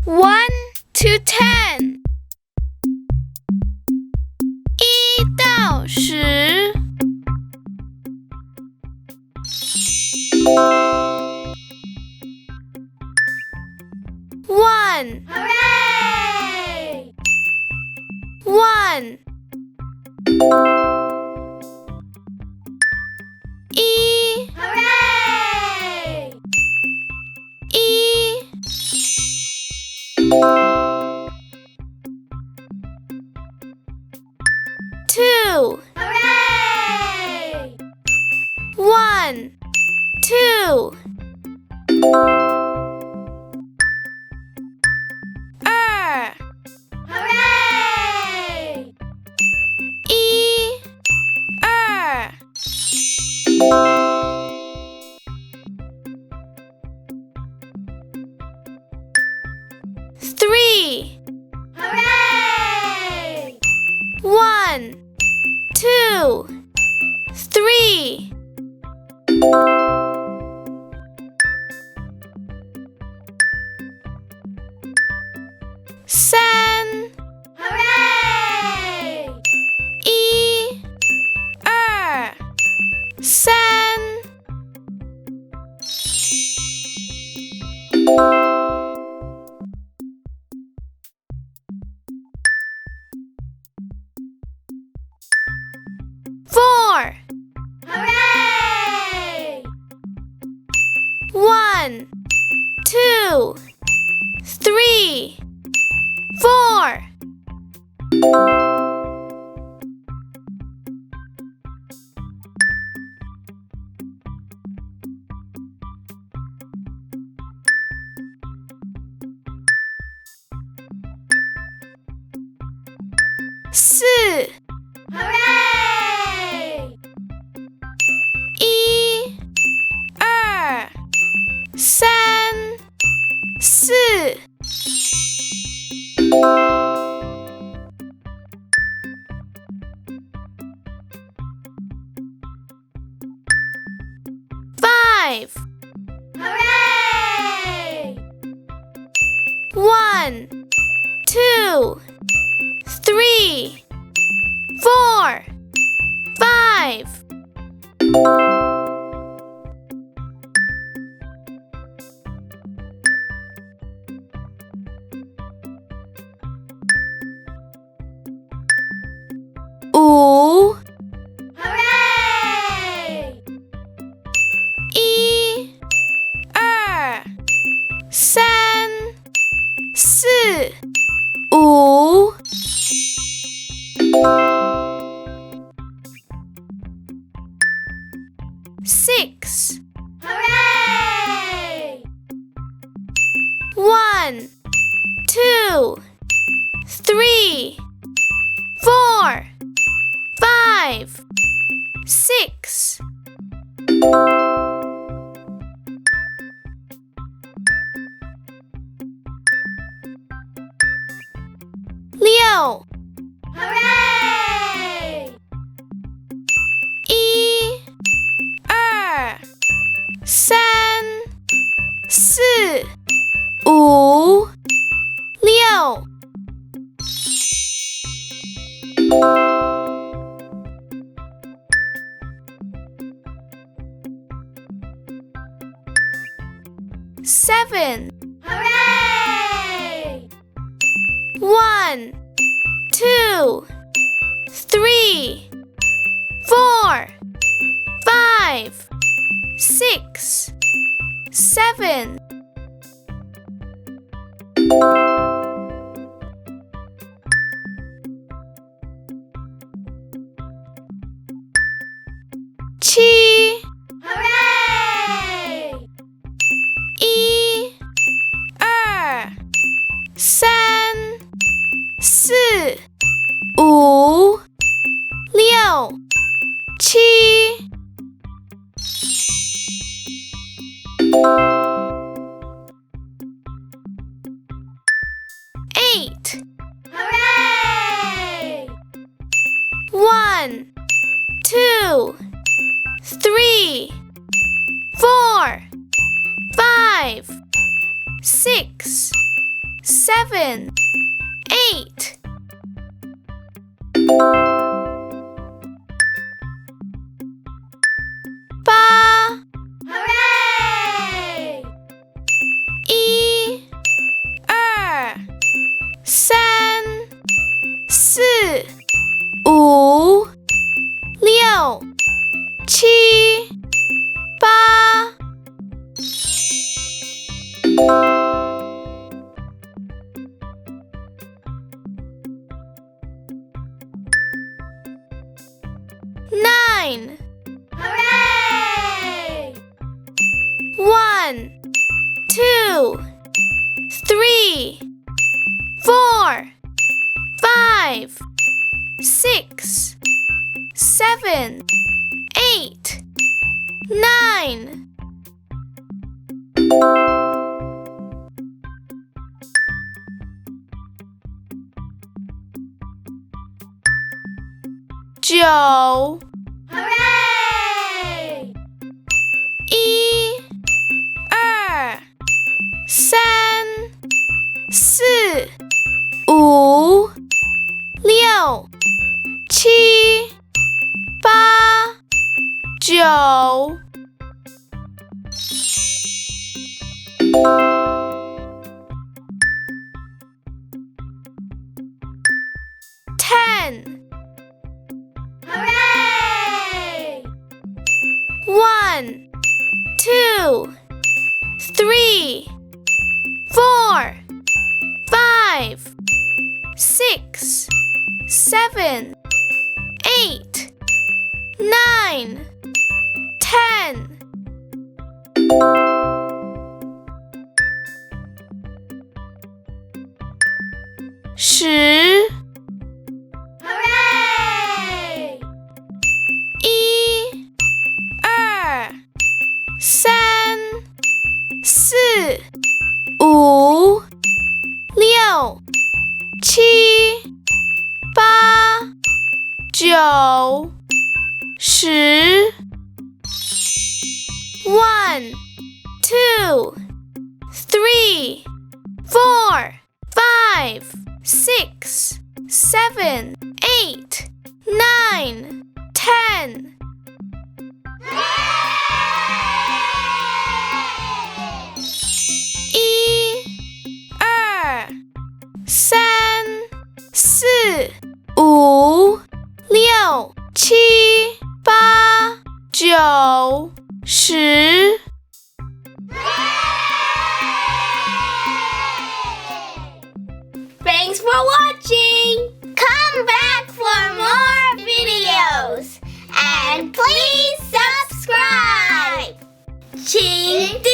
1 to 10 1到10 1 Hooray! 1 1 Hooray! 1 2 Hooray! 1 2 2 Hooray! 1 2 3 Hooray! 1 2 3 3 Hooray! 1 2 3 4 Hooray! 1 2 3 4 4 Hooray! 1 2 3 4 5 Hooray! 1 2 3 4 5 5 Hooray! 1 2 3 4 5 6 Hooray! 1 2 3 4 5 6 6 Hooray! 1 2 3 4 5 6 7 Hooray! 1 2 3 4 5 6 7 7 Hooray! 1 2 3 4 5 6 7 8 Hooray! 1 2 3 4 5 6 7, 8. 8 Hooray! 1 2 3 4 5 6 7 8 9 Hooray! 1 2 3 4 5 6 7 8 9 9 Hooray! 1 2 3 4 5 6 7 8 9 10 Hooray! 1 2 3 4 5 6 7 8 9 10 10 Hooray! 1 2 3 4 5 6 7 8 9 10 1 2 3 4 5 6 7 8 9 10 1 2 3 4 5 6 7 8 9 10 Thanks for watching! Come back for more videos! And please subscribe! 请订